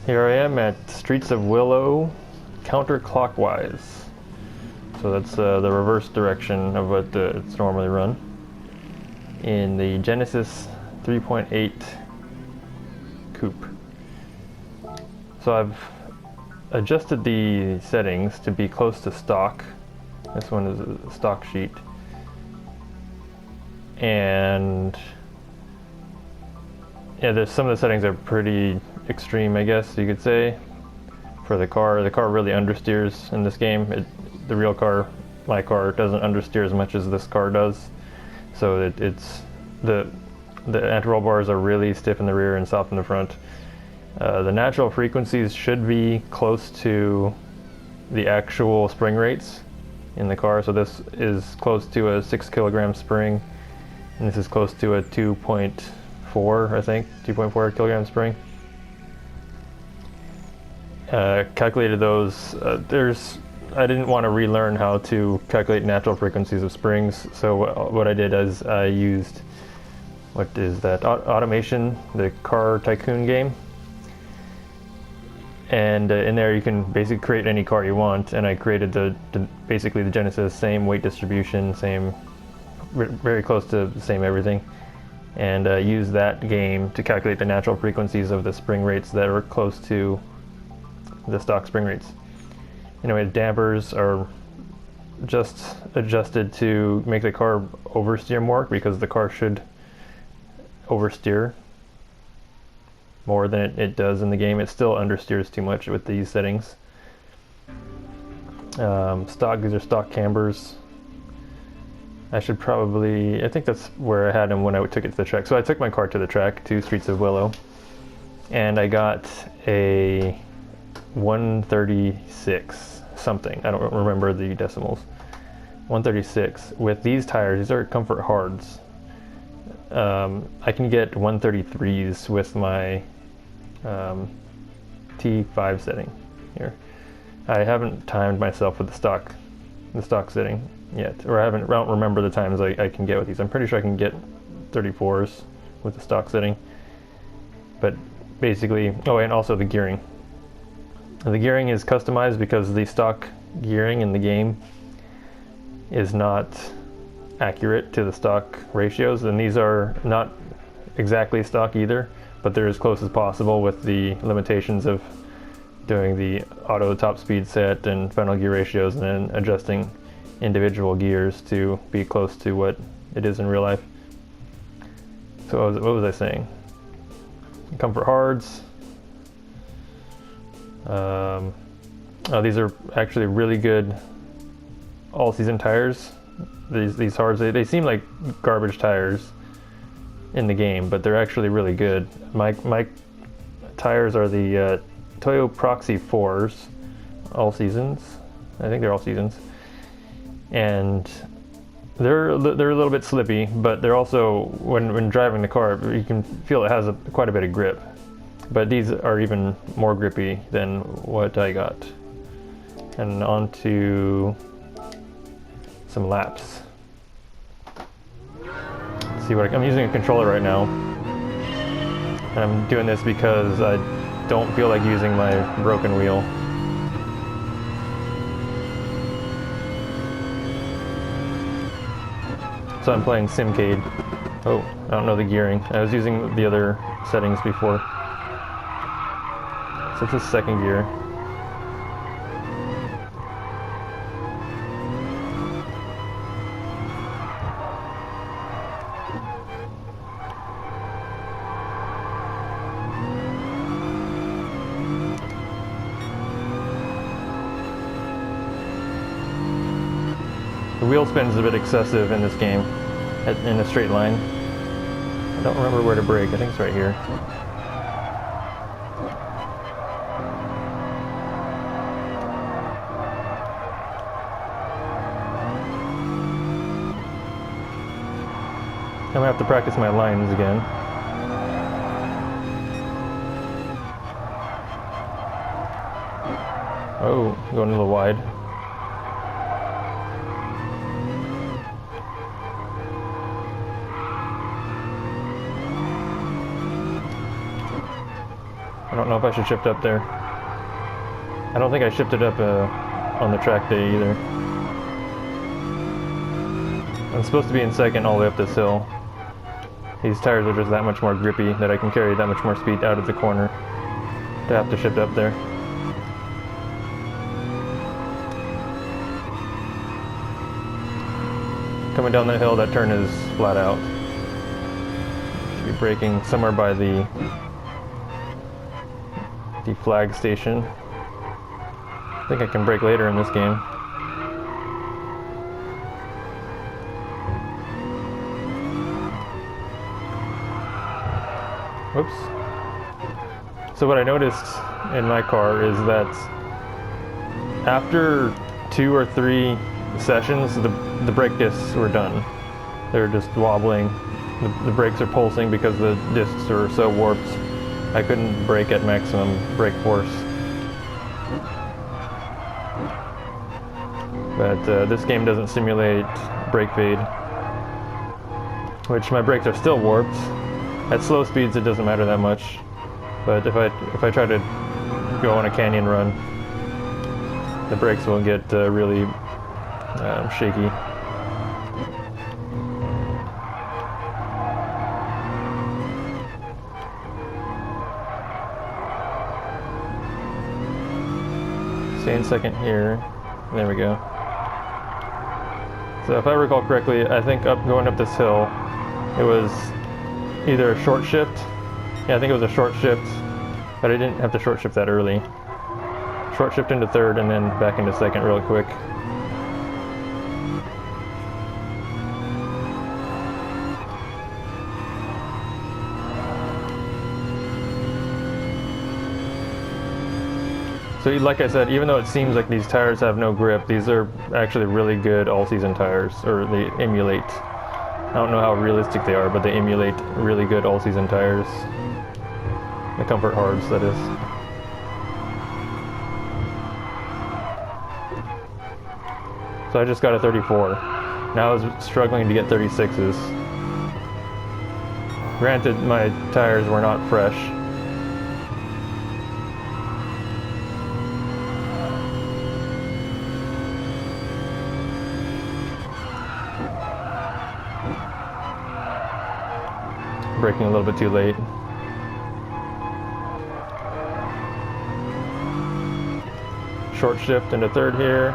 Here I am at Streets of Willow, counterclockwise. So that's the reverse direction of what it's normally run. In the Genesis 3.8 coupe. So I've adjusted the settings to be close to stock. This one is a stock sheet. And yeah, there's some of the settings are pretty extreme, I guess you could say, for the car. The car really understeers in this game. The real car, my car, doesn't understeer as much as this car does. So it's the anti-roll bars are really stiff in the rear and soft in the front. The natural frequencies should be close to the actual spring rates in the car. So this is close to a 6 kilogram spring, and this is close to a 2.4, I think, 2.4 kilogram spring. Calculated those. I didn't want to relearn how to calculate natural frequencies of springs, so what I did is I used, what is that, Automation, the car tycoon game. And in there you can basically create any car you want, and I created basically the Genesis, same weight distribution, same, very close to the same everything, and use that game to calculate the natural frequencies of the spring rates that are close to the stock spring rates. Anyway, the dampers are just adjusted to make the car oversteer more, because the car should oversteer more than it does in the game. It still understeers too much with these settings. These are stock cambers. I think that's where I had them when I took it to the track. So I took my car to the track, to Streets of Willow, and I got a 136 something. I don't remember the decimals. 136 with these tires. These are Comfort Hards. I can get 133s with my T5 setting here. I haven't timed myself with the stock setting yet, or I don't remember the times I can get with these. I'm pretty sure I can get 34s with the stock setting. But basically, oh, and also the gearing. The gearing is customized because the stock gearing in the game is not accurate to the stock ratios, and these are not exactly stock either, but they're as close as possible with the limitations of doing the auto top speed set and final gear ratios, and then adjusting individual gears to be close to what it is in real life. So what was I saying? Comfort Hards. These are actually really good all-season tires. These Hards, they seem like garbage tires in the game, but they're actually really good. My tires are the Toyo Proxy 4s, all seasons. I think they're all seasons, and they're a little bit slippy, but they're also, when driving the car, you can feel it has quite a bit of grip. But these are even more grippy than what I got. And on to some laps. Let's see I'm using a controller right now. And I'm doing this because I don't feel like using my broken wheel. So I'm playing SIM-CADE. Oh, I don't know the gearing. I was using the other settings before. So it's a second gear. The wheel spin is a bit excessive in this game, in a straight line. I don't remember where to brake. I think it's right here. I'm gonna have to practice my lines again. Oh, going a little wide. I don't know if I should shift up there. I don't think I shifted up on the track day either. I'm supposed to be in second all the way up this hill. These tires are just that much more grippy that I can carry that much more speed out of the corner to have to shift up there. Coming down that hill, that turn is flat out. Should be braking somewhere by the flag station. I think I can brake later in this game. Whoops. So what I noticed in my car is that after 2 or 3 sessions, the brake discs were done. They're just wobbling. The brakes are pulsing because the discs are so warped. I couldn't brake at maximum brake force. But this game doesn't simulate brake fade, which my brakes are still warped. At slow speeds it doesn't matter that much, but if I try to go on a canyon run, the brakes will get really shaky. Stay in second here. There we go. So if I recall correctly, I think going up this hill, it was either a short shift. Yeah, I think it was a short shift, but I didn't have to short shift that early. Short shift into third and then back into second real quick. So like I said, even though it seems like these tires have no grip, these are actually really good all-season tires, or they emulate. I don't know how realistic they are, but they emulate really good all-season tires. The Comfort Hards, that is. So I just got a 34. Now I was struggling to get 36s. Granted, my tires were not fresh. Braking a little bit too late. Short shift into third here.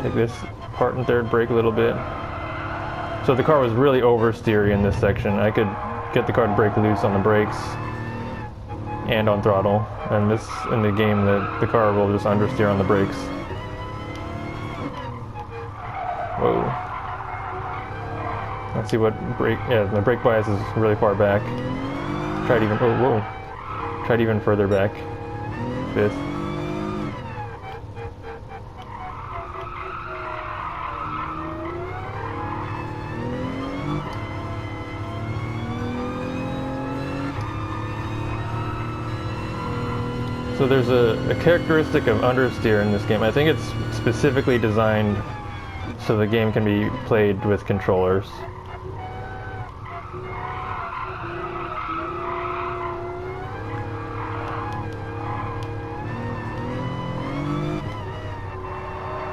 Take this part in third, brake a little bit. So the car was really oversteery in this section. I could get the car to brake loose on the brakes and on throttle. And this, in the game, the car will just understeer on the brakes. Whoa. Let's see what brake, yeah, the brake bias is really far back. Tried even, oh, whoa. Tried even further back. Fifth. So there's a characteristic of understeer in this game. I think it's specifically designed so the game can be played with controllers.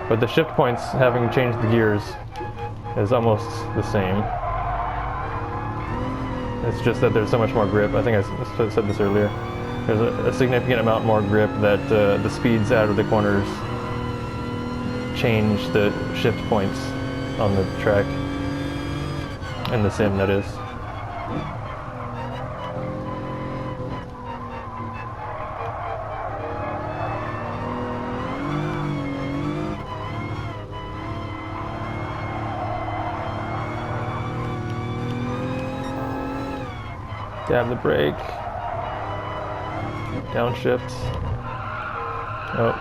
But the shift points, having changed the gears, is almost the same. It's just that there's so much more grip. I think I said this earlier. There's a significant amount more grip that the speeds out of the corners change the shift points on the track. In the sim, that is. Dab the brake. Downshift. Oh,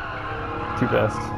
too fast.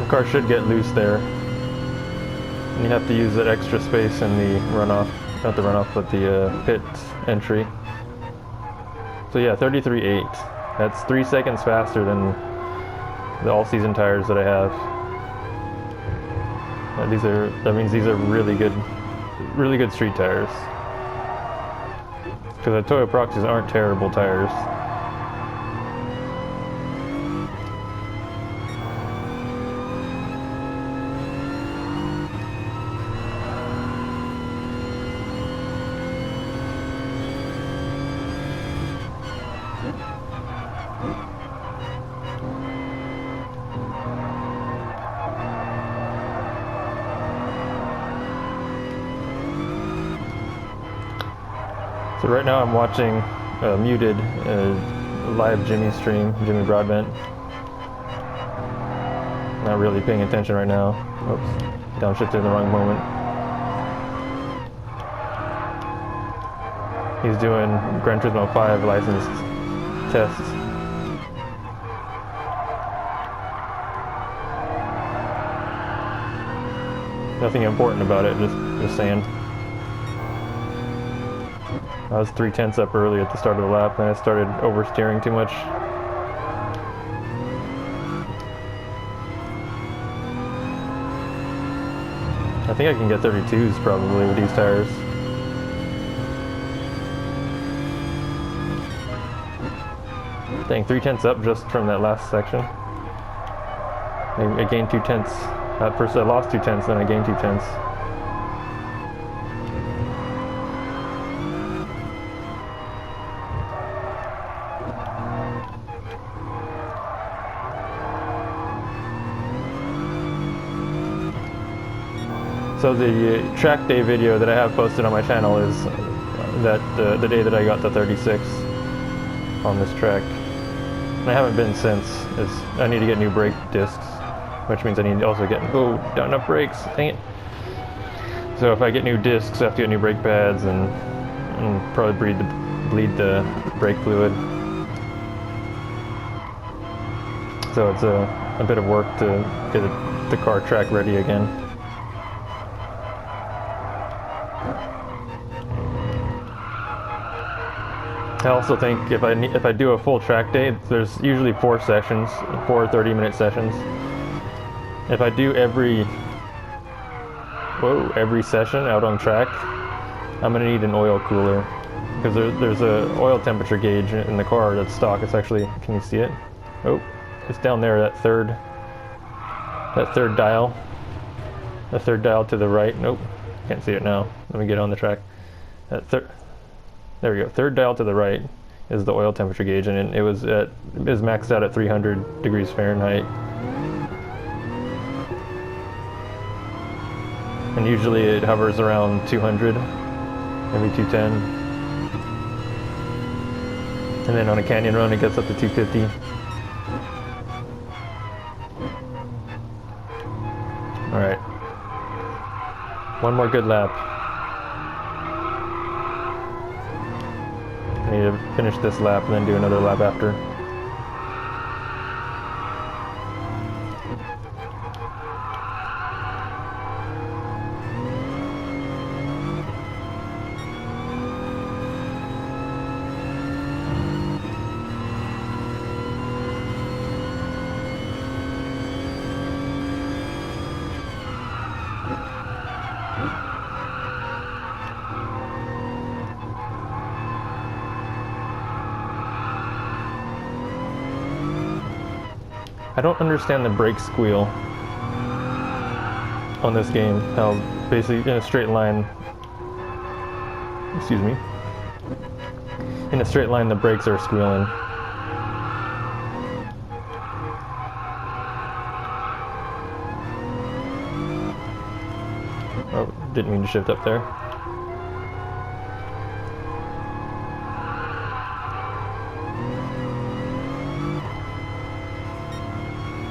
The car should get loose there. And you have to use that extra space in the runoff, not the runoff, but the pit entry. So yeah, 33.8. That's 3 seconds faster than the all-season tires that I have. That means these are really good street tires. Because the Toyo Proxys aren't terrible tires. So right now I'm watching muted live Jimmy stream, Jimmy Broadbent. Not really paying attention right now. Oops, downshifted in the wrong moment. He's doing Gran Turismo 5 licensed tests. Nothing important about it, just saying. I was 3/10 up early at the start of the lap, and I started oversteering too much. I think I can get 32s probably with these tires. Dang, 3/10 up just from that last section. I gained 2/10. At first I lost 2/10, then I gained 2/10. So the track day video that I have posted on my channel is that the day that I got the 36 on this track. And I haven't been since. I need to get new brake discs, which means I need to also get not enough brakes. Dang it. So if I get new discs, I have to get new brake pads and probably bleed the brake fluid. So it's a bit of work to get the car track ready again. I also think if I do a full track day, there's usually 4 sessions, 4 30-minute sessions. If I do every session out on track, I'm gonna need an oil cooler because there's a oil temperature gauge in the car that's stock. It's actually, can you see it? Oh, it's down there. That third dial. The third dial to the right. Nope, can't see it now. Let me get on the track. There we go. Third dial to the right is the oil temperature gauge, and it was maxed out at 300 degrees Fahrenheit. And usually it hovers around 200, maybe 210. And then on a canyon run it gets up to 250. Alright. One more good lap. I need to finish this lap and then do another lap after. I don't understand the brake squeal on this game, how basically in a straight line, in a straight line the brakes are squealing. Oh, didn't mean to shift up there.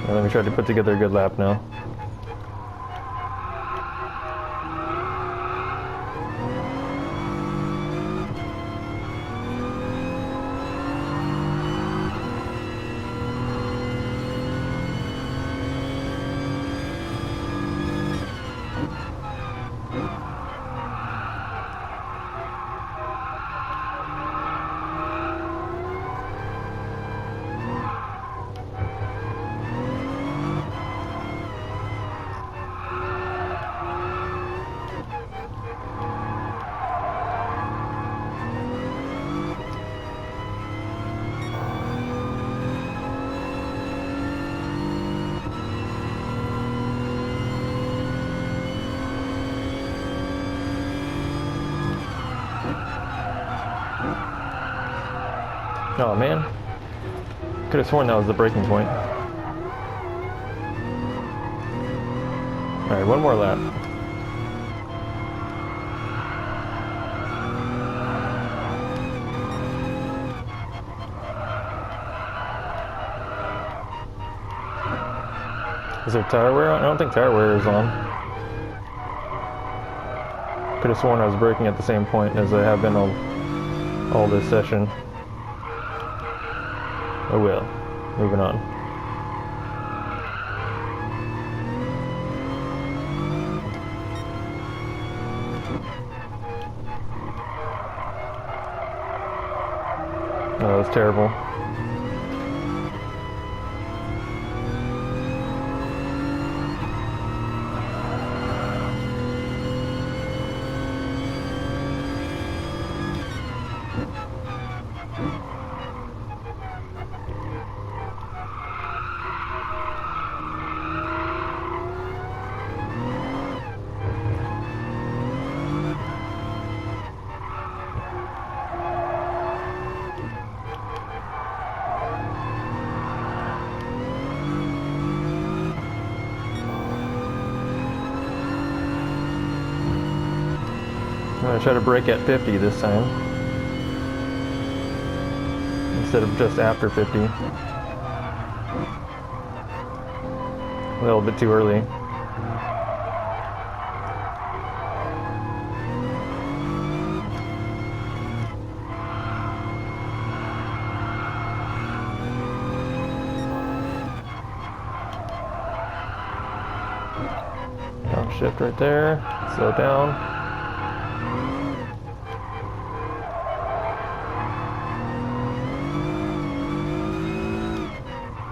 Let me try to put together a good lap now. Oh man. Could have sworn that was the breaking point. Alright, one more lap. Is there tire wear on? I don't think tire wear is on. Could have sworn I was braking at the same point as I have been all this session. Oh well. Moving on. Oh, that was terrible. I'm going to try to brake at 50 this time, instead of just after 50. A little bit too early. Downshift right there, slow down.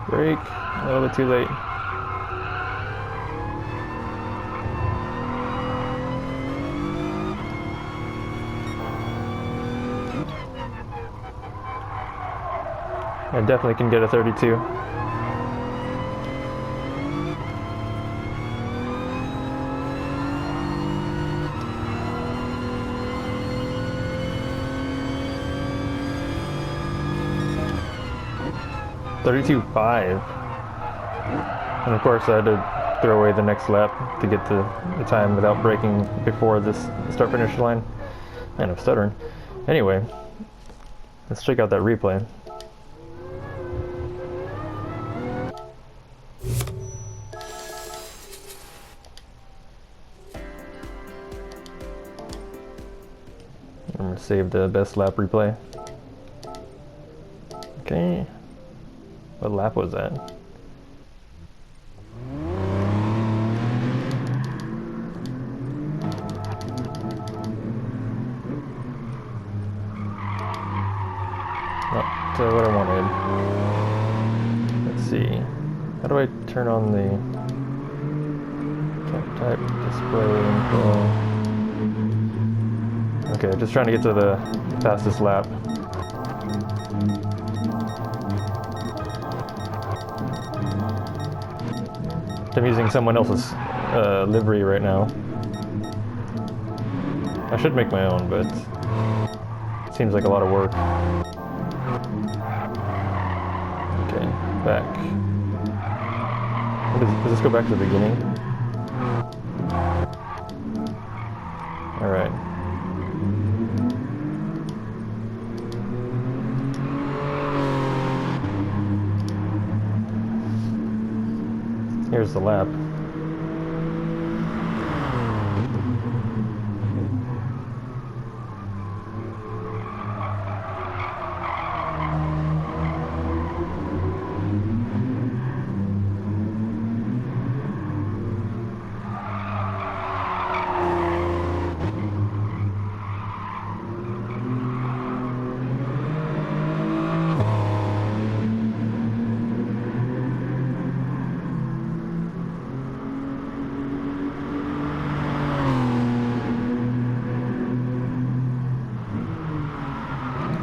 Brake, a little bit too late. I definitely can get a 32. .32.5, and of course I had to throw away the next lap to get the time without braking before this start-finish line. Man, I'm stuttering. Anyway, let's check out that replay. I'm going to save the best lap replay. Okay. What lap was that? Not what I wanted. Let's see. How do I turn on the type display info? Okay, just trying to get to the fastest lap. I'm using someone else's livery right now. I should make my own, but it seems like a lot of work. Okay, back. Does this go back to the beginning? Alright. Here's the lap.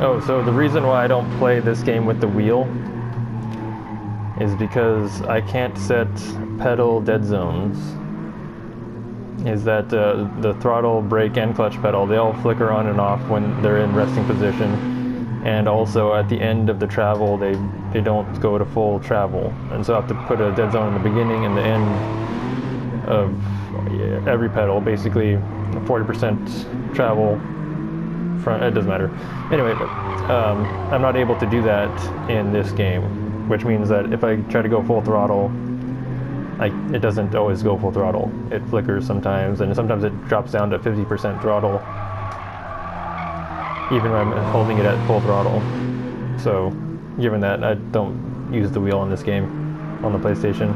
Oh, so the reason why I don't play this game with the wheel is because I can't set pedal dead zones. Is that the throttle, brake, and clutch pedal, they all flicker on and off when they're in resting position. and also at the end of the travel they don't go to full travel, and so I have to put a dead zone in the beginning and the end of every pedal, basically 40% travel front. It doesn't matter anyway, but I'm not able to do that in this game, which means that if I try to go full throttle, it doesn't always go full throttle. It flickers sometimes, and sometimes it drops down to 50% throttle even when I'm holding it at full throttle. So given that, I don't use the wheel in this game on the PlayStation.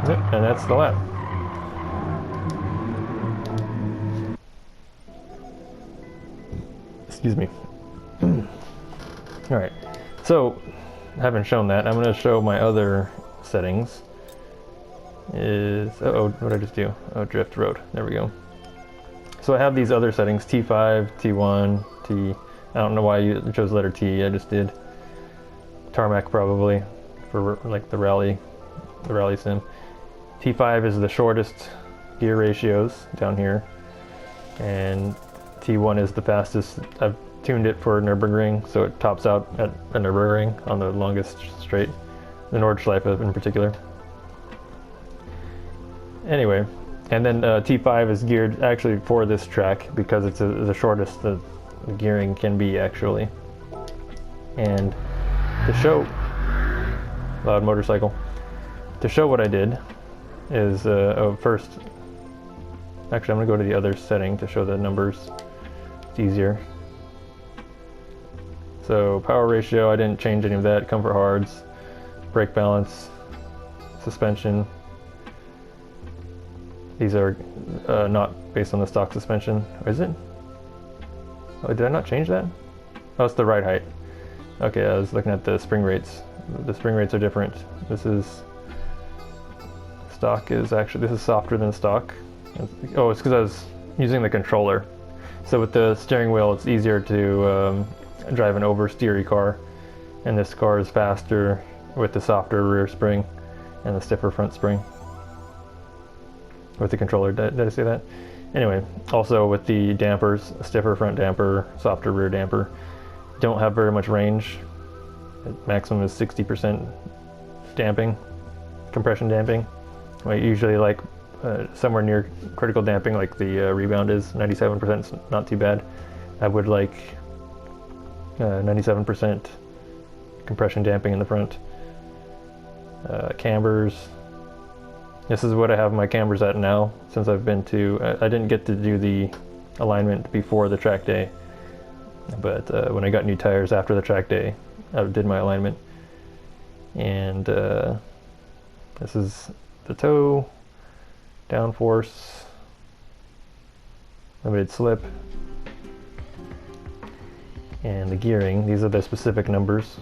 Yep, and that's the lap. Excuse me. Alright, so I haven't shown that. I'm going to show my other settings. What did I just do? Oh, drift road. There we go. So I have these other settings, T5, T1, T. I don't know why you chose the letter T. I just did. Tarmac probably for like the rally sim. T5 is the shortest gear ratios down here, and T1 is the fastest. I've tuned it for Nürburgring, so it tops out at a Nürburgring on the longest straight, the Nordschleife in particular. Anyway, and then T5 is geared actually for this track because it's the shortest the gearing can be actually. And to show, loud motorcycle, to show what I did is, first, actually I'm going to go to the other setting to show the numbers. It's easier. So power ratio, I didn't change any of that. Comfort hards, brake balance, suspension. These are not based on the stock suspension. Or is it? Oh, did I not change that? Oh, it's the ride height. Okay, I was looking at the spring rates. The spring rates are different. This is stock is actually, this is softer than stock. Oh, it's because I was using the controller. So with the steering wheel, it's easier to drive an oversteery car, and this car is faster with the softer rear spring and the stiffer front spring with the controller. Did I say that? Anyway, also with the dampers, stiffer front damper, softer rear damper, don't have very much range. Maximum is 60% damping, compression damping. I usually like somewhere near critical damping, like the Rebound is. 97% is not too bad. I would like 97% compression damping in the front. Cambers. This is what I have my cambers at now, since I've been to, I didn't get to do the alignment before the track day, but when I got new tires after the track day, I did my alignment. And this is the toe, downforce, limited slip, and the gearing. These are the specific numbers.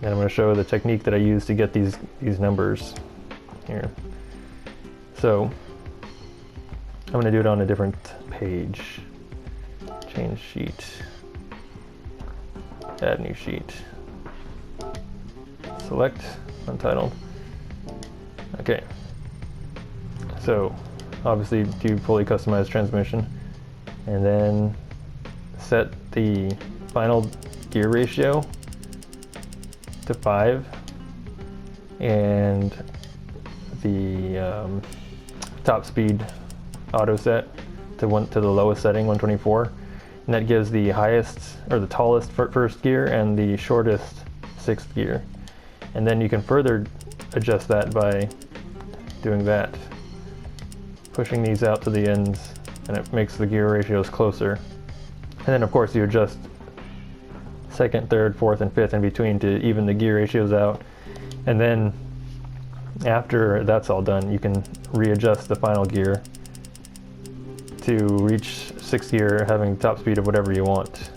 And I'm going to show the technique that I use to get these numbers here. So I'm going to do it on a different page. Change sheet. Add new sheet. Select Untitled. Okay. So obviously do fully customized transmission, and then set the final gear ratio to 5, and the top speed auto set to the lowest setting, 124, and that gives the highest or the tallest first gear and the shortest sixth gear. And then you can further adjust that by doing that, pushing these out to the ends, and it makes the gear ratios closer. And then of course you adjust second, third, fourth, and fifth in between to even the gear ratios out. And then after that's all done, you can readjust the final gear to reach sixth gear, having top speed of whatever you want.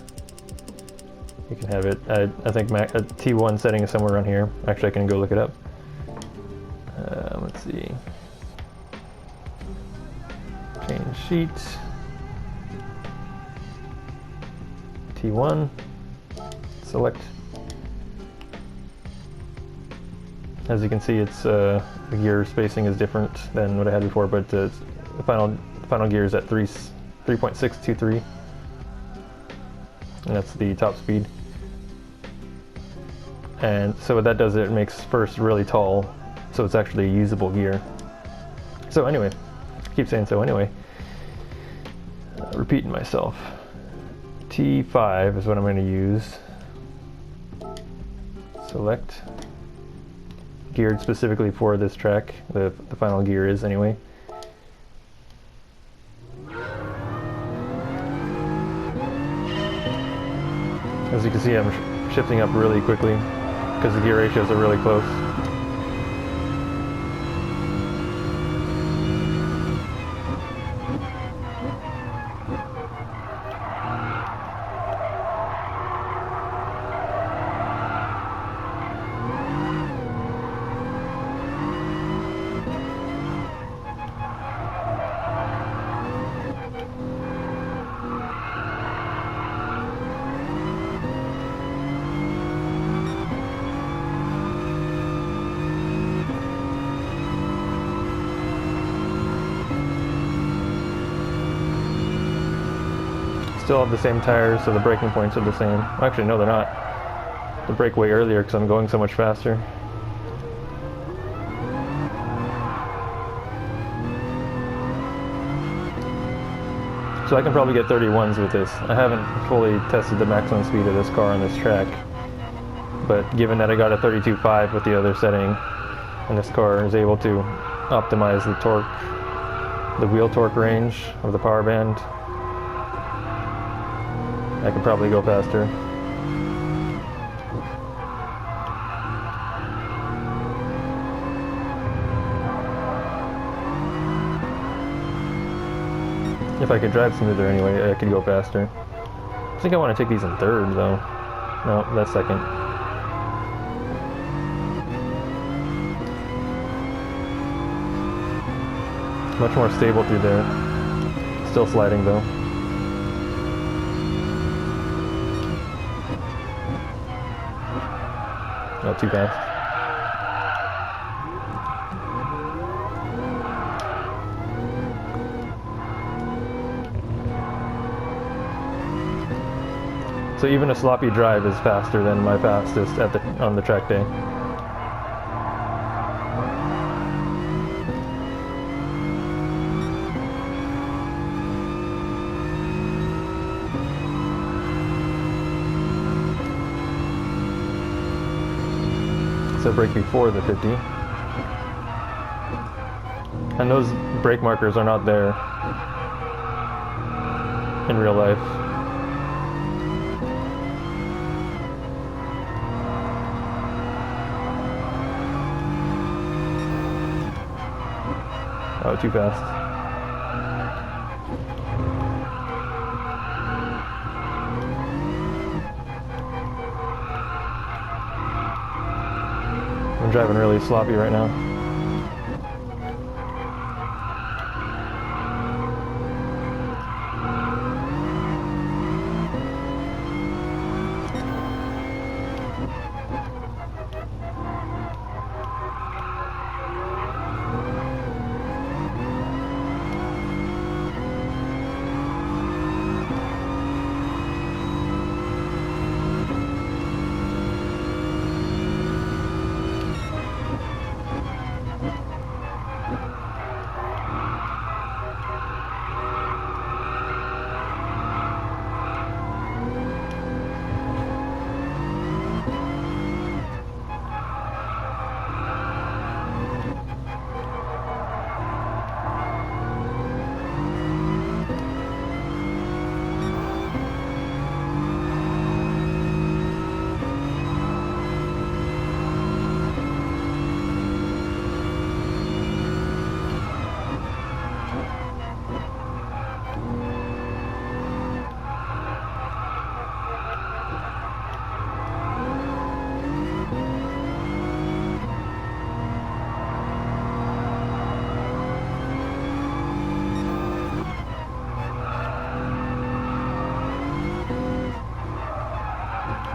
You can have it, I think a T1 setting is somewhere around here. Actually, I can go look it up. Let's see. Change sheet. T1. Select. As you can see, it's the gear spacing is different than what I had before, but the final gear is at 3.623, and that's the top speed. And so what that does, it makes first really tall, so it's actually a usable gear. So anyway, I keep saying so anyway. Repeating myself. T5 is what I'm going to use. Select. Geared specifically for this track, the final gear is anyway. As you can see, I'm shifting up really quickly because the gear ratios are really close. Still have the same tires, so the braking points are the same. Well, actually, no, they're not. They brake way earlier because I'm going so much faster. So I can probably get 31s with this. I haven't fully tested the maximum speed of this car on this track, but given that I got a 32.5 with the other setting, and this car is able to optimize the torque, the wheel torque range of the power band, I could probably go faster. If I could drive smoother anyway, I could go faster. I think I want to take these in third though. No, that's second. Much more stable through there. Still sliding though. Not too fast. So even a sloppy drive is faster than my fastest on the track day. So brake before the 50. And those brake markers are not there in real life. Oh, too fast. I'm driving really sloppy right now.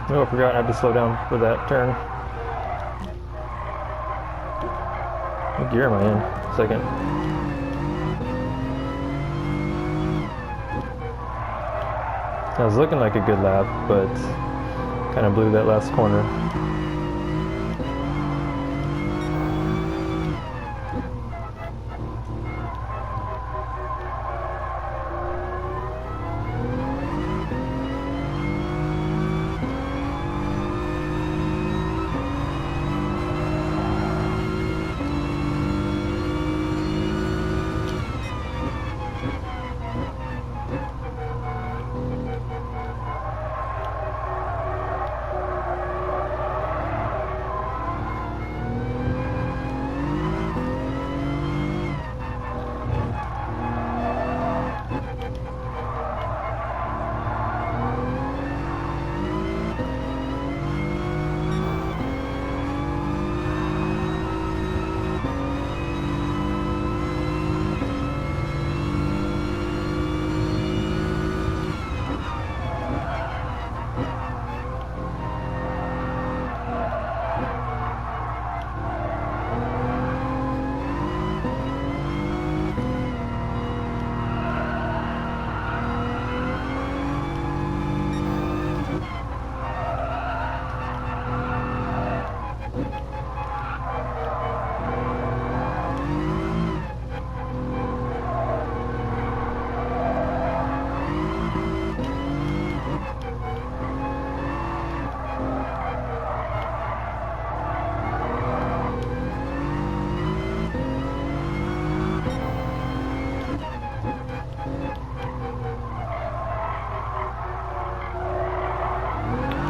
Oh, I forgot I had to slow down for that turn. What gear am I in? Second. That was looking like a good lap, but kind of blew that last corner.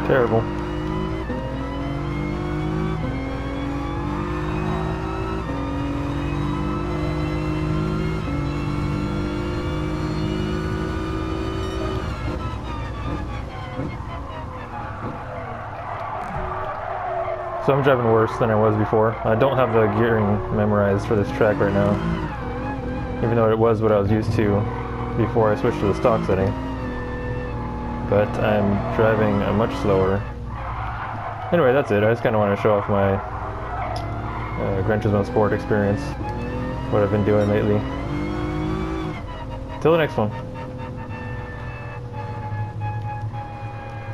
Terrible. So I'm driving worse than I was before. I don't have the gearing memorized for this track right now, even though it was what I was used to before I switched to the stock setting. But I'm driving much slower. Anyway, that's it. I just kind of want to show off my Gran Turismo Sport experience, what I've been doing lately. Till the next one.